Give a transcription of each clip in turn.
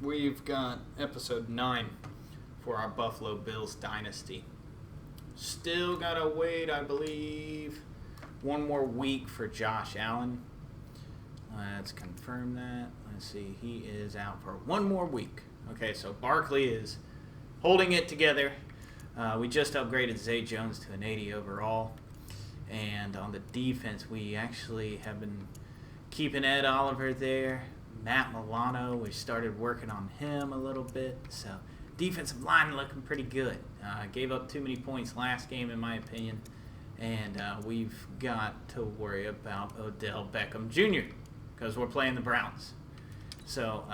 We've got episode 9 for our Buffalo Bills Dynasty. Still gotta wait, I believe, one more week for Josh Allen. Let's confirm that. Let's see, he is out for one more week. Okay, so Barkley is holding it together. We just upgraded Zay Jones to an 80 overall. And on the defense, we actually have been keeping Ed Oliver there. Matt Milano, we started working on him a little bit. So defensive line looking pretty good. Gave up too many points last game, in my opinion. And we've got to worry about Odell Beckham Jr. because we're playing the Browns. So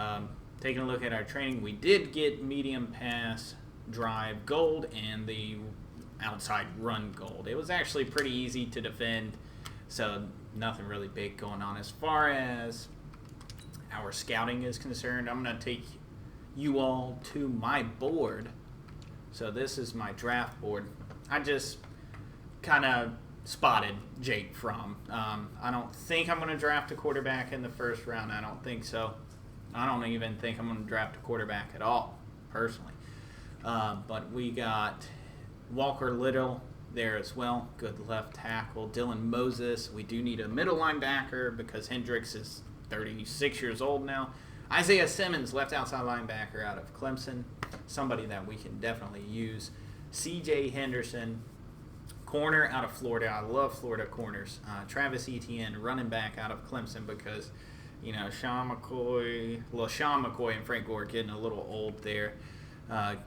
taking a look at our training, we did get medium pass drive gold and the outside run gold. It was actually pretty easy to defend, so nothing really big going on. As far as our scouting is concerned, I'm going to take you all to my board. So this is my draft board. I just kind of spotted Jake Fromm. I don't think I'm going to draft a quarterback in the first round. I don't think so. I don't even think I'm going to draft a quarterback at all, personally. But we got Walker Little there as well. Good left tackle. Dylan Moses. We do need a middle linebacker because Hendricks is 36 years old now. Isaiah Simmons, left outside linebacker out of Clemson. Somebody that we can definitely use. C.J. Henderson, corner out of Florida. I love Florida corners. Travis Etienne, running back out of Clemson because, you know, Sean McCoy and Frank Gore getting a little old there.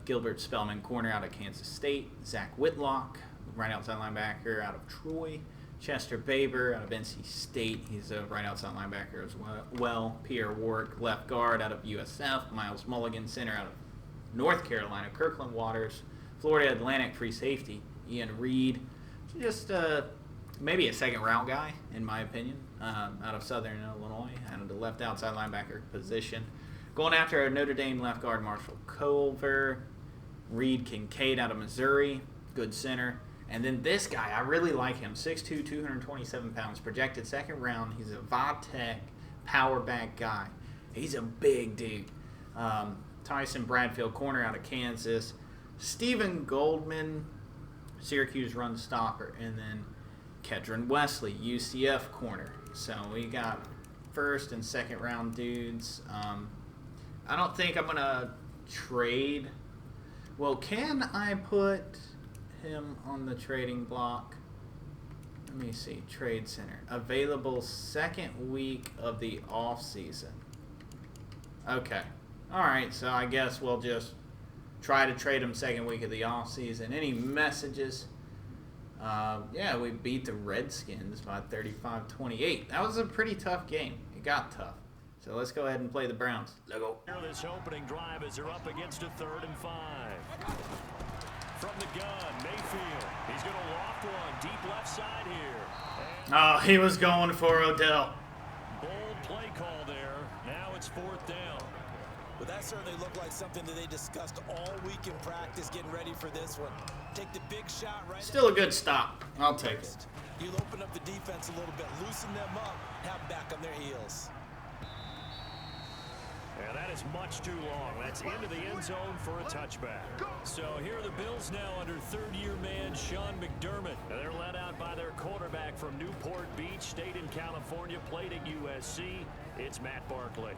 Gilbert Spellman, corner out of Kansas State. Zach Whitlock, right outside linebacker out of Troy. Chester Baber out of NC State. He's a right outside linebacker as well. Pierre Warwick, left guard out of USF. Miles Mulligan, center out of North Carolina. Kirkland Waters, Florida Atlantic, free safety. Ian Reed, just maybe a second round guy, in my opinion, out of Southern Illinois, out of the left outside linebacker position. Going after a Notre Dame left guard, Marshall Culver. Reed Kincaid out of Missouri, good center. And then this guy, I really like him, 6'2", 227 pounds, projected second round. He's a Vatech power back guy. He's a big dude. Tyson Bradfield, corner out of Kansas. Stephen Goldman, Syracuse run stopper. And then Kedron Wesley, UCF corner. So we got first and second round dudes. I don't think I'm going to trade. Well, can I put him on the trading block? Let me see. Trade center. Available second week of the off season. Okay. Alright, so I guess we'll just try to trade him second week of the off season. Any messages? Yeah, we beat the Redskins by 35-28. That was a pretty tough game. It got tough. So let's go ahead and play the Browns. Let's go. This opening drive as they're up against a 3rd and 5. From the gun, Mayfield. He's going to loft one deep left side here. Oh, he was going for Odell. Bold play call there. Now it's 4th down. But that certainly looked like something that they discussed all week in practice, getting ready for this one. Take the big shot right. Still a good stop. I'll take it. You'll open up the defense a little bit, loosen them up, have them back on their heels. And that is much too long. That's into the end zone for a touchback. So here are the Bills now under third-year man Sean McDermott. And they're led out by their quarterback from Newport Beach, stayed in California, played at USC. It's Matt Barkley.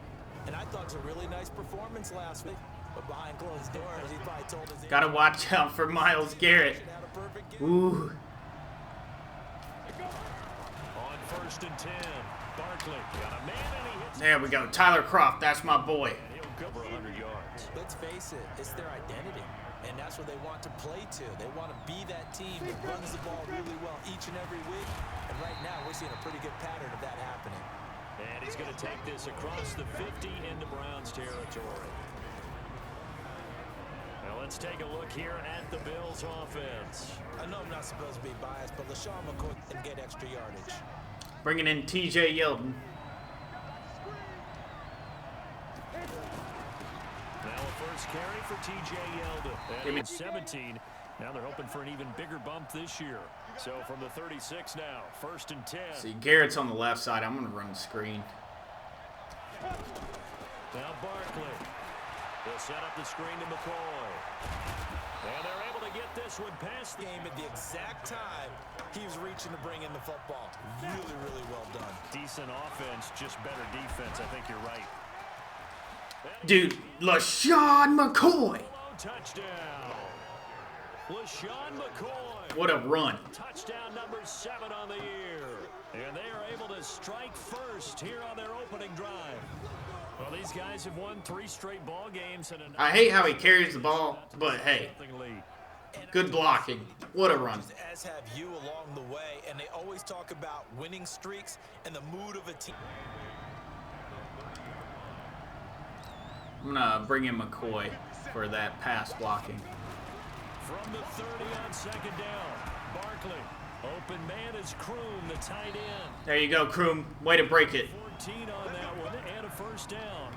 And I thought it was a really nice performance last week. But behind closed doors, he probably told us... Gotta watch out for Myles Garrett. Ooh. On 1st and 10, Barkley got a man and he hits. There we go. Tyler Kroft, that's my boy. And he'll cover 100 yards. Let's face it, it's their identity. And that's what they want to play to. They want to be that team that runs the ball really well each and every week. And right now, we're seeing a pretty good pattern of that happening. And he's going to take this across the 50 into Browns territory. Now let's take a look here at the Bills offense. I know I'm not supposed to be biased, but LaShawn McCoy can get extra yardage. Bringing in T.J. Yeldon. Now a first carry for T.J. Yeldon. And it's 17. Now they're hoping for an even bigger bump this year. So from the 36 now, 1st and 10. See, Garrett's on the left side. I'm going to run the screen. Now Barkley. They'll set up the screen to McCoy. And they're able to get this one past the Game at the exact time he was reaching to bring in the football. Really, really well done. decent offense, just better defense. I think you're right. Dude, LaShawn McCoy. Touchdown. LaShawn McCoy. What a run. Touchdown number 7 on the year. And they are able to strike first here on their opening drive. Well, these guys have won 3 straight ball games. And I hate how he carries the ball, but hey, good blocking. What a run. As have you along the way, and they always talk about winning streaks and the mood of a team. I'm going to bring in McCoy for that pass blocking. From the 30 on second down, Barkley. Open man is Kroom, the tight end. There you go, Kroom. Way to break it. 14 on that one, and a first down.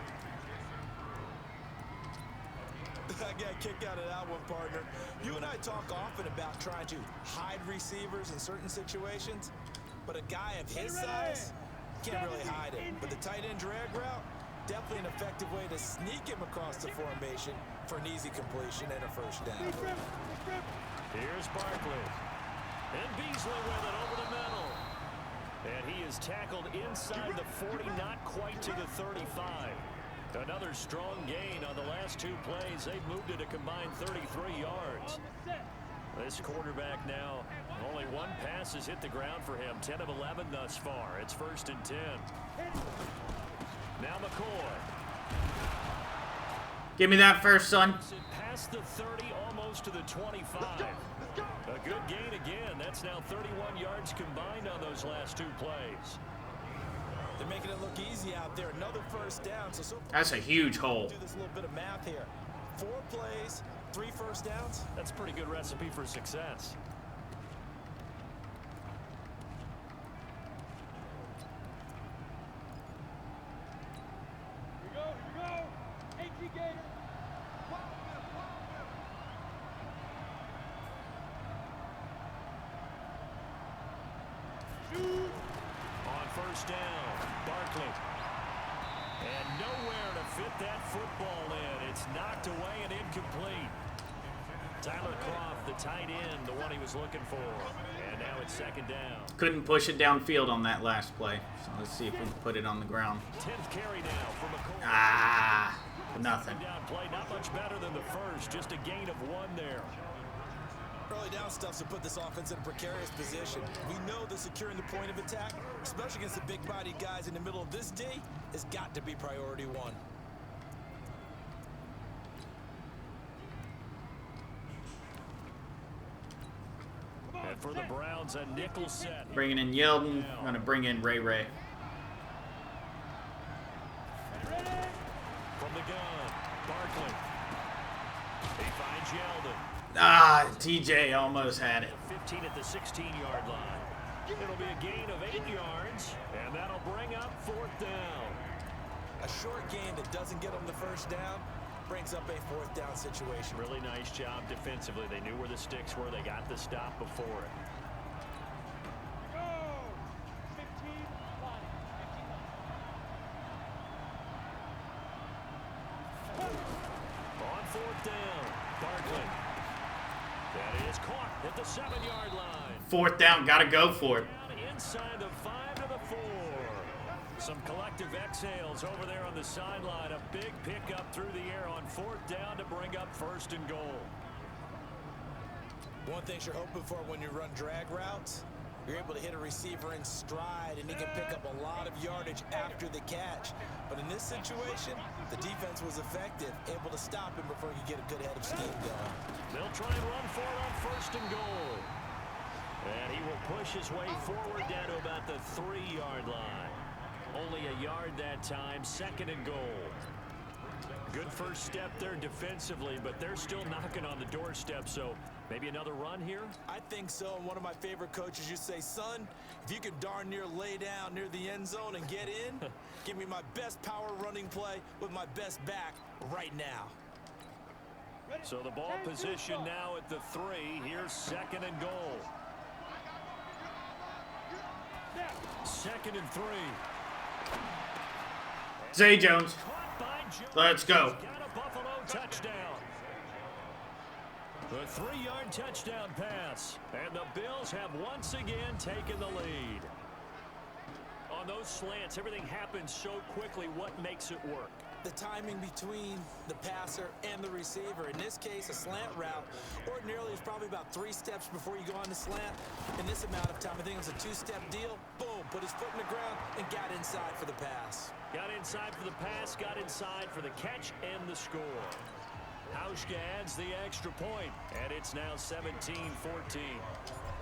I got a kick out of that one, partner. You and I talk often about trying to hide receivers in certain situations, but a guy of his size can't really hide it. But the tight end drag route, definitely an effective way to sneak him across the formation for an easy completion and a first down. Here's Barkley. And Beasley with it over the middle. And he is tackled inside the 40, not quite to the 35. Another strong gain on the last 2 plays. They've moved it a combined 33 yards. This quarterback now, only 1 pass has hit the ground for him. 10 of 11 thus far. It's 1st and 10. Now McCoy. Give me that first, son. Past the 30, almost to the 25. A good gain again. That's now 31 yards combined on those last 2 plays. They're making it look easy out there. Another first down. So That's a huge hole. do this little bit of math here. 4 plays, 3 first downs. That's a pretty good recipe for success. Here we go. AT Gator. On first down, Barkley. And nowhere to fit that football in. It's knocked away and incomplete. Sour-Kraut, the tight end, the one he was looking for. And now it's 2nd down. Couldn't push it downfield on that last play. So let's see if we can put it on the ground. 10th carry now for McCoy. Ah, nothing. Down play, not much better than the first. Just a gain of 1 there. Early down stuff to put this offense in a precarious position. We know that securing the point of attack, especially against the big-bodied guys in the middle of this D, has got to be priority 1. And for the Browns, a nickel set. Bringing in Yeldon. I'm going to bring in Ray Ray. From the gun, Barkley. He finds Yeldon. Ah, TJ almost had it. 15 at the 16-yard line. It'll be a gain of 8 yards, and that'll bring up 4th down. A short gain that doesn't get them the first down brings up a 4th down situation. Really nice job defensively. They knew where the sticks were. They got the stop before it. Go. 15 line. On 4th down, Barkley. That is caught at the 7-yard line. 4th down, got to go for it. Inside the 5 to the 4. Some collective exhales over there on the sideline. A big pickup through the air on 4th down to bring up 1st and goal. One thing you're hoping for when you run drag routes, you're able to hit a receiver in stride and he can pick up a lot of yardage after the catch. But in this situation, the defense was effective, able to stop him before he could get a good head of steam going. They'll try and run for it on 1st and goal. And he will push his way forward down to about the 3-yard line. Only a yard that time, 2nd and goal. Good first step there defensively, but they're still knocking on the doorstep, so maybe another run here? I think so. And one of my favorite coaches used to say, son, if you could darn near lay down near the end zone and get in, give me my best power running play with my best back right now. So the ball position now at the 3. Here's 2nd and goal. 2nd and 3. Zay Jones. Let's go. touchdown. The 3-yard touchdown pass. And the Bills have once again taken the lead. On those slants, everything happens so quickly. What makes it work? The timing between the passer and the receiver. In this case, a slant route ordinarily is probably about 3 steps before you go on the slant. In this amount of time, I think it was a 2-step deal. Boom, put his foot in the ground and got inside for the pass. Got inside for the pass, got inside for the catch and the score. Hauschka adds the extra point, and it's now 17-14.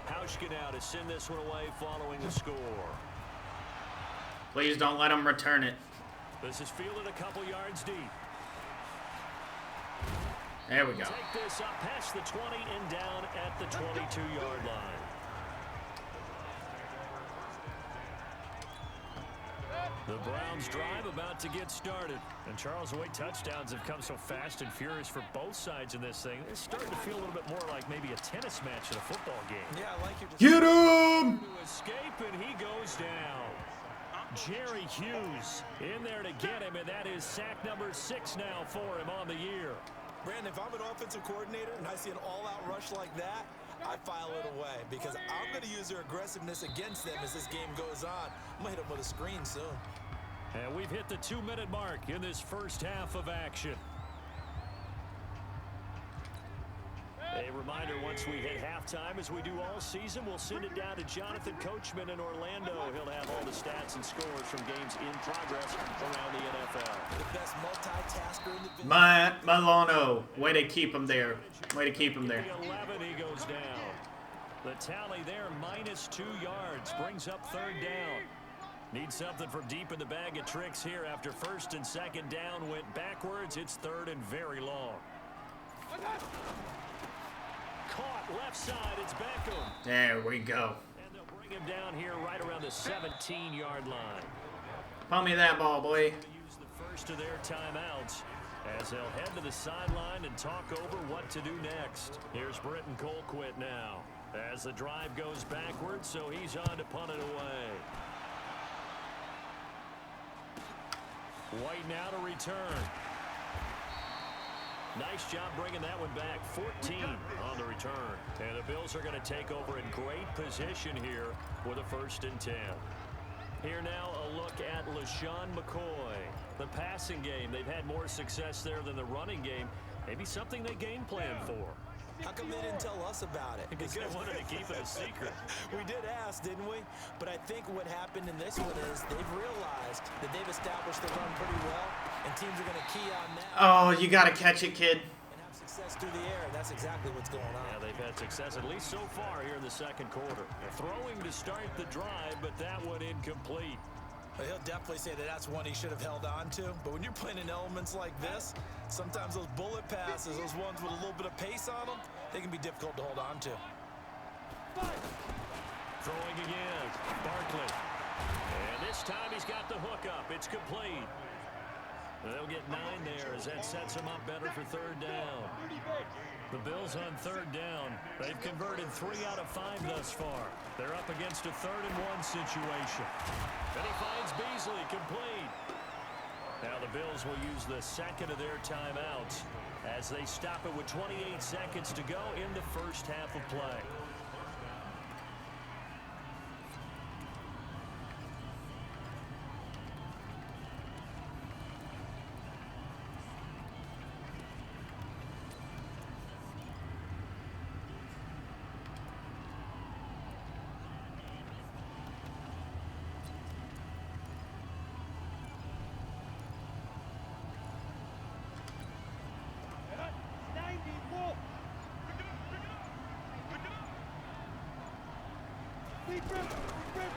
Hauschka now to send this one away following the score. Please don't let him return it. This is fielded a couple yards deep. There we go. Take this up past the 20 and down at the 22-yard line. The Browns drive about to get started. And Charles, the way touchdowns have come so fast and furious for both sides in this thing, it's starting to feel a little bit more like maybe a tennis match in a football game. Yeah, I like your Get him! To escape, and he goes down. Jerry Hughes in there to get him, and that is sack number 6 now for him on the year. Brandon, if I'm an offensive coordinator and I see an all-out rush like that, I file it away because I'm going to use their aggressiveness against them as this game goes on. I'm going to hit them with a screen soon. And we've hit the 2-minute mark in this first half of action. A reminder, once we hit halftime, as we do all season, we'll send it down to Jonathan Coachman in Orlando. He'll have all the stats and scores from games in progress around the NFL. The best multitasker in the business. Matt Milano. Way to keep him there. Way to keep him there. 11, he goes down. The tally there, -2 yards, brings up 3rd down. Need something from deep in the bag of tricks here after 1st and 2nd down went backwards. It's 3rd and very long. Caught left side, it's Beckham. There we go. And they'll bring him down here right around the 17-yard line. Pull me that ball, boy. Use the first of their timeouts as they'll head to the sideline and talk over what to do next. Here's Britton Colquitt now as the drive goes backwards, so he's on to punt it away. White now to return. Nice job bringing that one back. 14 on the return. And the Bills are going to take over in great position here with a 1st and 10. Here now a look at LaShawn McCoy. The passing game, they've had more success there than the running game. Maybe something they game plan for. How come they didn't tell us about it? Because they wanted to keep it a secret. We did ask, didn't we? But I think what happened in this one is they've realized that they've established the run pretty well, and teams are going to key on that. Oh, you got to catch it, kid. And have success through the air. That's exactly what's going on. Yeah, they've had success, at least so far here in the 2nd quarter. They're throwing to start the drive, but that one incomplete. He'll definitely say that that's one he should have held on to. But when you're playing in elements like this, sometimes those bullet passes, those ones with a little bit of pace on them, they can be difficult to hold on to. Throwing again, Barkley. And this time he's got the hook up. It's complete. They'll get 9 there as that sets them up better for 3rd down. The Bills on 3rd down. They've converted 3 out of 5 thus far. They're up against a 3rd and 1 situation. Then he finds Beasley, complete. Now the Bills will use the 2nd of their timeouts as they stop it with 28 seconds to go in the 1st half of play.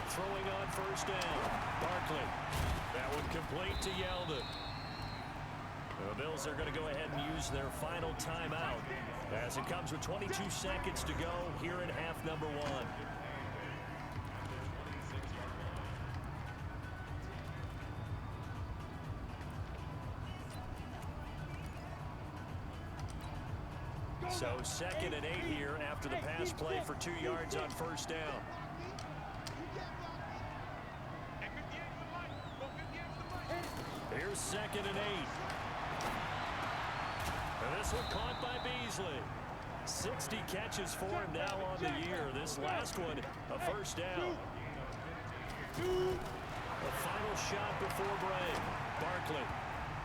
Throwing on 1st down. Barkley. That one complete to Yeldon. The Bills are going to go ahead and use their final timeout as it comes with 22 seconds to go here in half number 1. So 2nd and 8 here after the pass play for 2 yards on 1st down. Here's 2nd and 8. This one caught by Beasley. 60 catches for him now on the year. This last one, a first down. The final shot before break. Barkley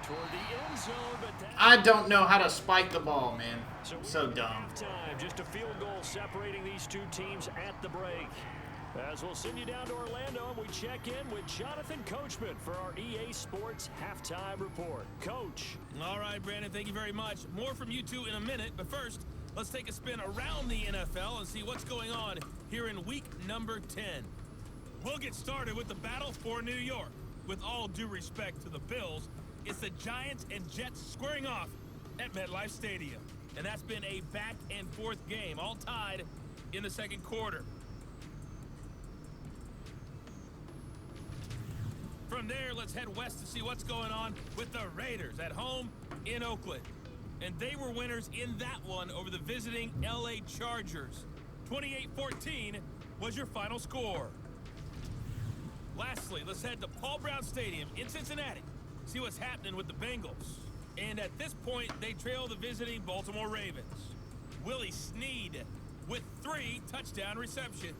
toward the end zone, but I don't know how to spike the ball, man. So dumb. Halftime, just a field goal separating these two teams at the break. As we'll send you down to Orlando, and we check in with Jonathan Coachman for our EA Sports Halftime Report. Coach. All right, Brandon, thank you very much. More from you two in a minute, but first, let's take a spin around the NFL and see what's going on here in week number 10. We'll get started with the battle for New York. With all due respect to the Bills, it's the Giants and Jets squaring off at MetLife Stadium. And that's been a back-and-forth game, all tied in the second quarter. From there, let's head west to see what's going on with the Raiders at home in Oakland. And they were winners in that one over the visiting LA Chargers. 28-14 was your final score. Lastly, let's head to Paul Brown Stadium in Cincinnati. See what's happening with the Bengals. And at this point, they trail the visiting Baltimore Ravens. Willie Snead with 3 touchdown receptions.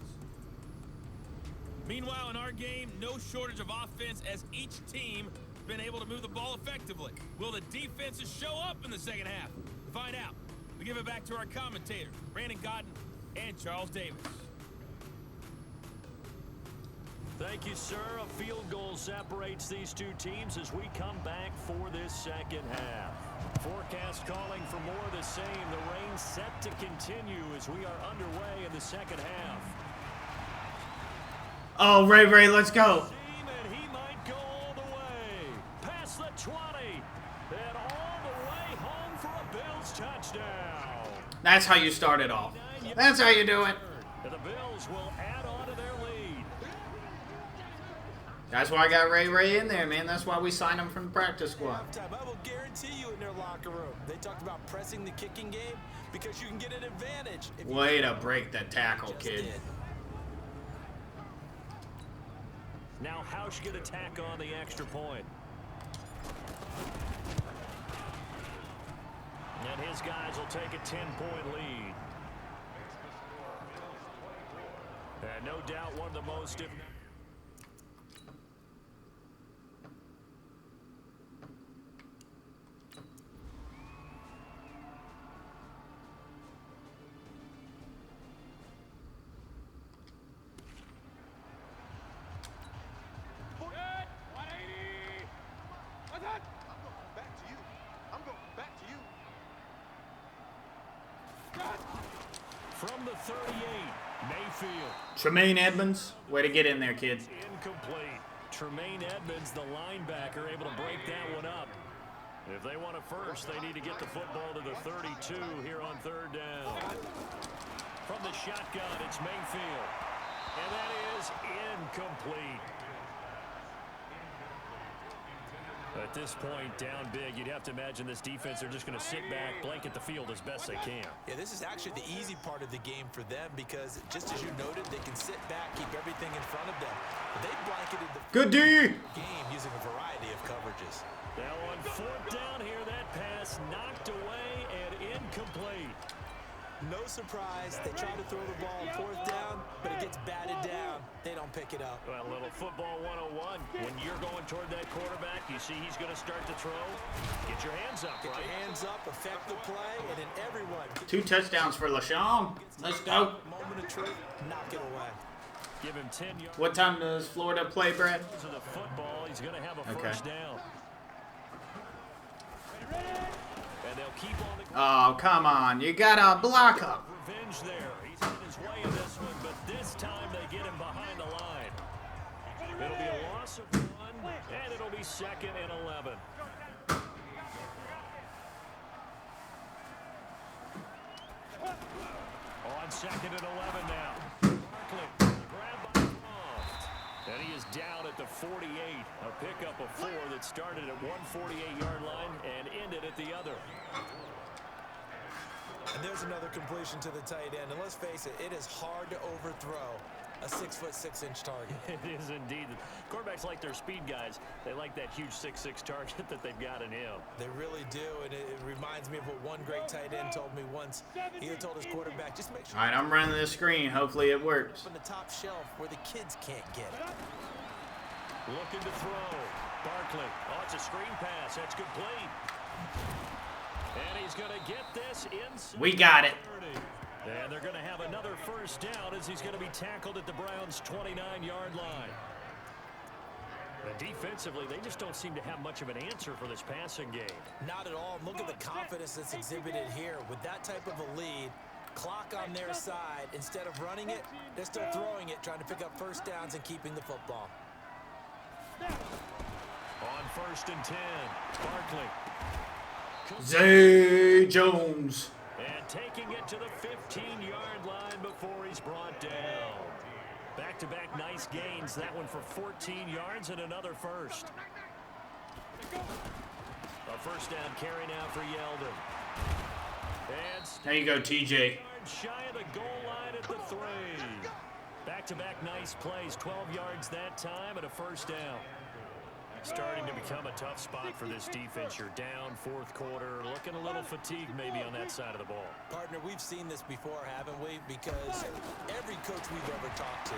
Meanwhile, in our game, no shortage of offense as each team has been able to move the ball effectively. Will the defenses show up in the second half? To find out, we give it back to our commentators, Brandon Godden and Charles Davis. Thank you, sir. A field goal separates these two teams as we come back for this second half. Forecast calling for more of the same. The rain set to continue as we are underway in the second half. Oh, Ray, let's go. And he might go all the way. Past the 20. And all the way home for a Bills touchdown. That's how you start it off. That's how you do it. And the Bills will add on to their lead. That's why I got Ray in there, man. That's why we signed him from the practice squad. I will guarantee you in their locker room, they talked about pressing the kicking game because you can get an advantage. Way to break the tackle, kid. Now Hausch get a tack on the extra point. And his guys will take a 10-point lead. And no doubt one of the most... From the 38, Mayfield. Tremaine Edmonds, way to get in there, kid. Incomplete. Tremaine Edmonds, the linebacker, able to break that one up. If they want it first, they need to get the football to the 32 here on third down. From the shotgun, it's Mayfield. And that is incomplete. At this point, down big, you'd have to imagine this defense, they're just going to sit back, blanket the field as best they can. Yeah, this is actually the easy part of the game for them because, just as you noted, they can sit back, keep everything in front of them. But they blanketed the Good D! game using a variety of coverages. Now on fourth down here, that pass knocked away and incomplete. No surprise, they try to throw the ball on fourth down, but it gets batted down. They don't pick it up. Well, a little football 101. When you're going toward that quarterback, you see he's going to start to throw. Get your hands up, Get right? your hands up, affect the play, and then everyone. 2 touchdowns for LaShawn. Let's go. Moment of truth, knock it away. Give him 10 yards. What time does Florida play, Brad? To the football, he's going to have a first down. And they'll keep on the Oh, come on. You gotta block up. revenge there. He's in his way in this one, but this time they get him behind the line. It'll be a loss of 1, and it'll be 2nd and 11. On 2nd and 11 now. Barkley, grab by Croft. And he is down at the 48. A pickup of 4 that started at 148-yard line and ended at the other. And there's another completion to the tight end. And let's face it, it is hard to overthrow a 6'6" target. It is indeed. Quarterbacks like their speed guys. They like that huge 6'6" target that they've got in him. They really do, and it reminds me of what one great tight end told me once. He had told his quarterback, just make sure. All right, I'm running this screen. Hopefully it works. On the top shelf where the kids can't get it. Looking to throw. Barkley. Oh, it's a screen pass. That's complete. And he's going to get this inside. We got it. And they're going to have another first down as he's going to be tackled at the Browns' 29-yard line. But defensively, they just don't seem to have much of an answer for this passing game. Not at all. Look at the confidence that's exhibited here. With that type of a lead, clock on their side, instead of running it, they're still throwing it, trying to pick up first downs and keeping the football. On 1st and 10, Barkley. Zay Jones. And taking it to the 15-yard line before he's brought down. Back-to-back nice gains. That one for 14 yards and another first. A first down carry now for Yeldon. And There you go, TJ. shy of the goal line at the 3. Back-to-back nice plays. 12 yards that time and a first down. Starting to become a tough spot for this defense. You're down 4th quarter, looking a little fatigued maybe on that side of the ball. Partner, we've seen this before, haven't we? Because every coach we've ever talked to.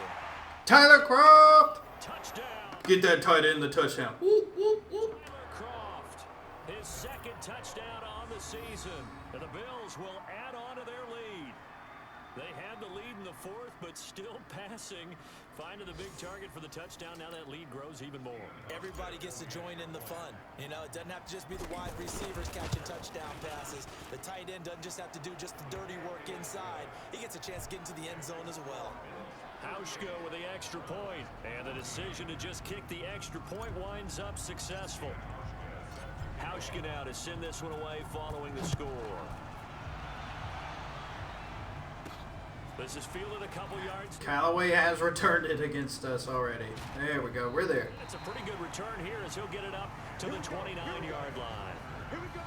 Sour-Kraut. Touchdown. Get that tight end the touchdown. Sour-Kraut, his 2nd touchdown on the season. And the Bills will add on to their lead. They had the lead in the 4th, but still passing. Finding the big target for the touchdown. Now that lead grows even more. Everybody gets to join in the fun. You know, it doesn't have to just be the wide receivers catching touchdown passes. The tight end doesn't just have to do just the dirty work inside. He gets a chance to get into the end zone as well. Hauschka with the extra point. And the decision to just kick the extra point winds up successful. Hauschka now to send this one away following the score. This is fielded a couple yards. Callaway has returned it against us already. There we go. We're there. It's a pretty good return here as he'll get it up to the 29-yard line. Here we go.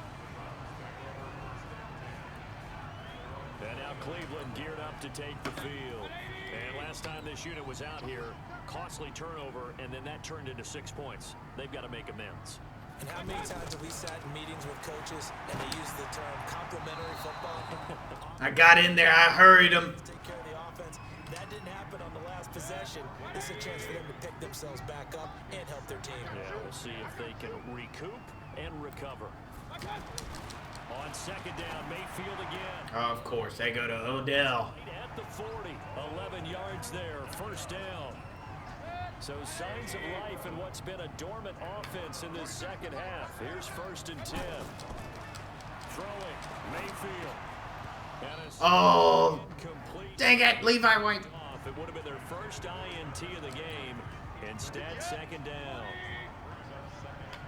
And now Cleveland geared up to take the field. And last time this unit was out here, costly turnover, and then that turned into 6 points. They've got to make amends. And how many times have we sat in meetings with coaches and they use the term complementary football? I got in there. I hurried him. Take care of the offense. That didn't happen on the last possession. This is a chance for them to pick themselves back up and help their team. Yeah, we'll see if they can recoup and recover. On 2nd down, Mayfield again. Oh, of course. They go to Odell. At the 40, 11 yards there, first down. So signs of life in what's been a dormant offense in this 2nd half. Here's 1st and 10. Throwing, Mayfield. Oh, incomplete. dang it, Levi White. It would have been their first INT of the game. Instead, 2nd down.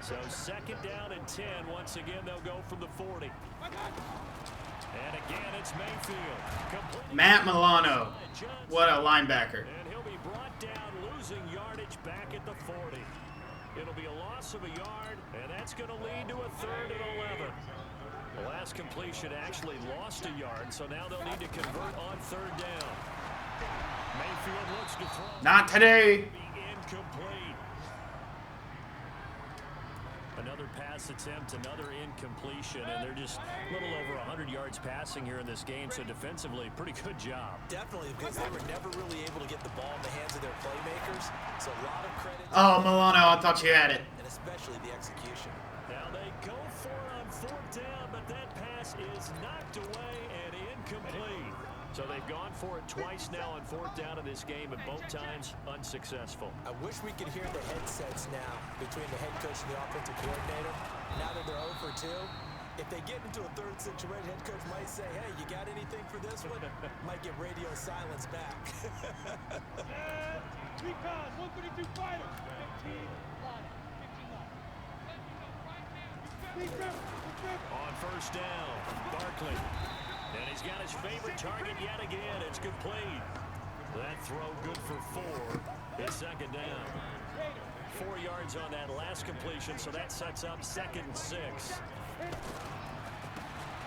So 2nd down and 10. Once again, they'll go from the 40. And again, it's Mayfield. Matt Milano. What a linebacker. And he'll be brought down, losing yardage back at the 40. It'll be a loss of a yard, and that's going to lead to a 3rd and 11. The last completion actually lost a yard, so now they'll need to convert on 3rd down. Mayfield looks to throw. Not today. Incomplete. Another pass attempt, another incompletion, and they're just a little over 100 yards passing here in this game, so defensively, pretty good job. Definitely, because they were never really able to get the ball in the hands of their playmakers. So a lot of credit. Oh, Milano, I thought you had it. And especially the execution. Now they go for it on 4th down, but that pass is knocked away and incomplete. So they've gone for it twice now on 4th down in this game, and both times unsuccessful. I wish we could hear the headsets now between the head coach and the offensive coordinator. Now that they're 0 for 2, if they get into a 3rd situation, head coach might say, hey, you got anything for this one? Might get radio silence back. Recon, 132 fighters. 15 line. 15 line. On 1st down, Barkley. And he's got his favorite target yet again. It's complete. That throw good for 4. It's 2nd down. 4 yards on that last completion, so that sets up 2nd and 6.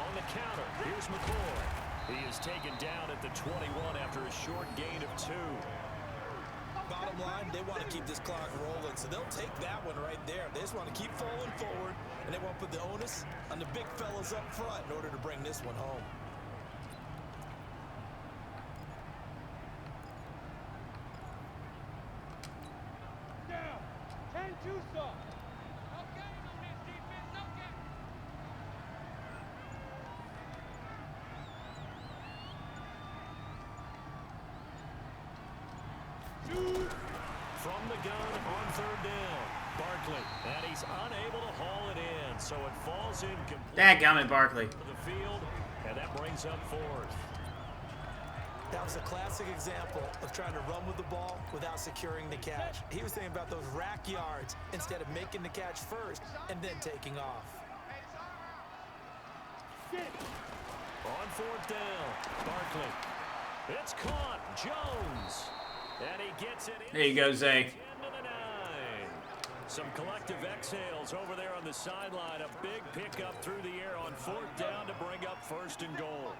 On the counter, here's McCoy. He is taken down at the 21 after a short gain of 2. bottom line, they want to keep this clock rolling, so they'll take that one right there. They just want to keep falling forward, and they won't put the onus on the big fellas up front in order to bring this one home. Down. 10-2 soft. Okay, on this defense, okay. From the gun on third down, Barkley, and he's unable to haul it in, so it falls in completely Dadgummit, Barkley. to the field, and that brings up fourth. That was a classic example of trying to run with the ball without securing the catch. He was thinking about those rack yards instead of making the catch first and then taking off. On fourth down, Barkley. It's caught. Jones. And he gets it in. There you go, Zay. 10 to the 9. Some collective exhales over there on the sideline. A big pickup through the air on fourth down to bring up first and goal.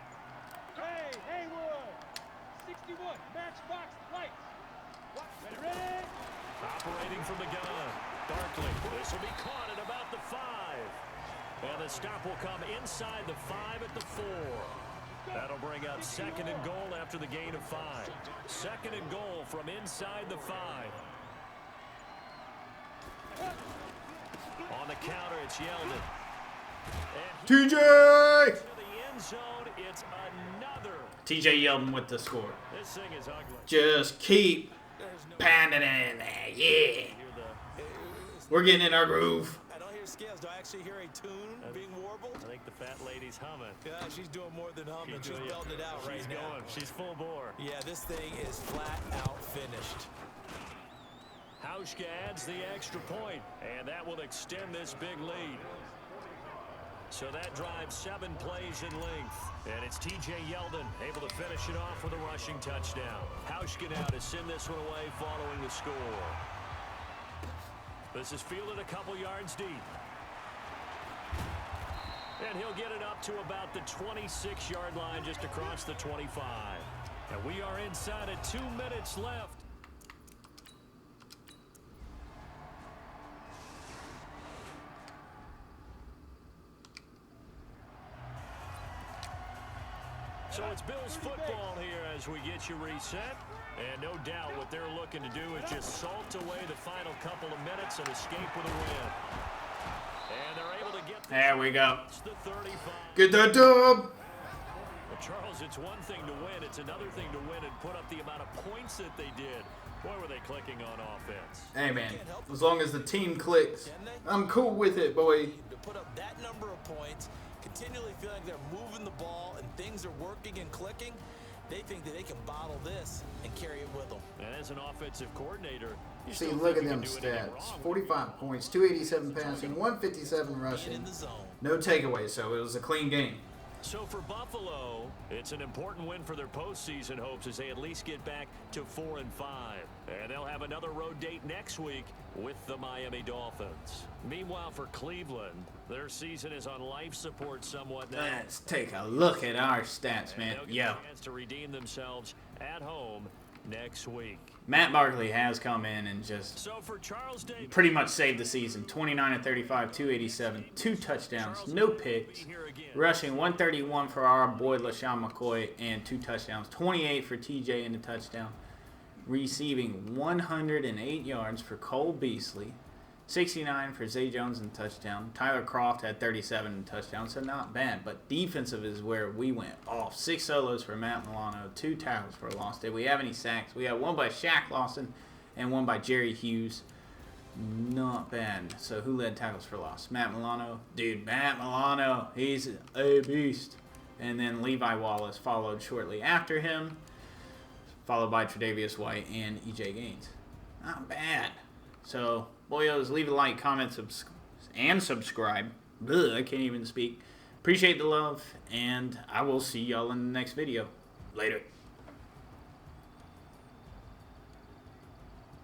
Hey, Haywood. 61, matchbox lights. Ready? Operating from the gun. Barkley. This will be caught at about the 5. And the stop will come inside the 5 at the 4. That'll bring up second and goal after the gain of 5. Second and goal from inside the 5. On the counter, it's Yeldon. And TJ! to the end zone, it's another. TJ Yeldon with the score. This thing is ugly. Just keep pounding it in there. Yeah. We're getting in our groove. I don't hear scales. Do I actually hear a tune being warbled? I think the fat lady's humming. Yeah, she's doing more than humming. She's really- belting it out right She's now. going. She's full bore. Yeah, this thing is flat out finished. Hauschka adds the extra point, and that will extend this big lead. So that drives 7 plays in length. And it's TJ Yeldon able to finish it off with a rushing touchdown. Hauschka now to send this one away following the score. This is fielded a couple yards deep. And he'll get it up to about the 26-yard line just across the 25. And we are inside of 2 minutes left. So it's Bills football here as we get you reset. And no doubt what they're looking to do is just salt away the final couple of minutes and escape with a win. And they're able to get There we go. the 35. Get that dub. Well, Charles, it's one thing to win. It's another thing to win and put up the amount of points that they did. Boy, were they clicking on offense. Hey, man. As long as the team clicks, I'm cool with it, boy. To put up that number of points, continually feeling like they're moving the ball and things are working and clicking, they think that they can bottle this and carry it with them. And as an offensive coordinator, you See, still look think at you them can do anything stats. wrong. 45 points, 287 passing, 157 Being rushing. in the zone. No takeaway, so it was a clean game. So for Buffalo, it's an important win for their postseason hopes as they at least get back to 4-5. And they'll have another road date next week with the Miami Dolphins. Meanwhile, for Cleveland, their season is on life support somewhat now. Let's take a look at our stats, And man. they'll get Yo, a chance to redeem themselves at home next week. Matt Barkley has come in and just So for Charles Davis, pretty much saved the season. 29 of 35, 287, 2 touchdowns, no picks. Rushing 131 for our boy LaShawn McCoy and 2 touchdowns. 28 for TJ and a touchdown. Receiving 108 yards for Cole Beasley. 69 for Zay Jones and a touchdown. Tyler Croft had 37 and a touchdown, so not bad. But defensive is where we went off. 6 solos for Matt Milano, 2 tackles for a loss. Did we have any sacks? We had one by Shaq Lawson and one by Jerry Hughes. Not bad. So who led tackles for loss? Matt Milano. Dude, Matt Milano, he's a beast. And then Levi Wallace followed shortly after him, followed by Tre'Davious White and EJ Gaines. Not bad. So, boyos, leave a like, comment, and subscribe. Ugh, I can't even speak. Appreciate the love, and I will see y'all in the next video. Later.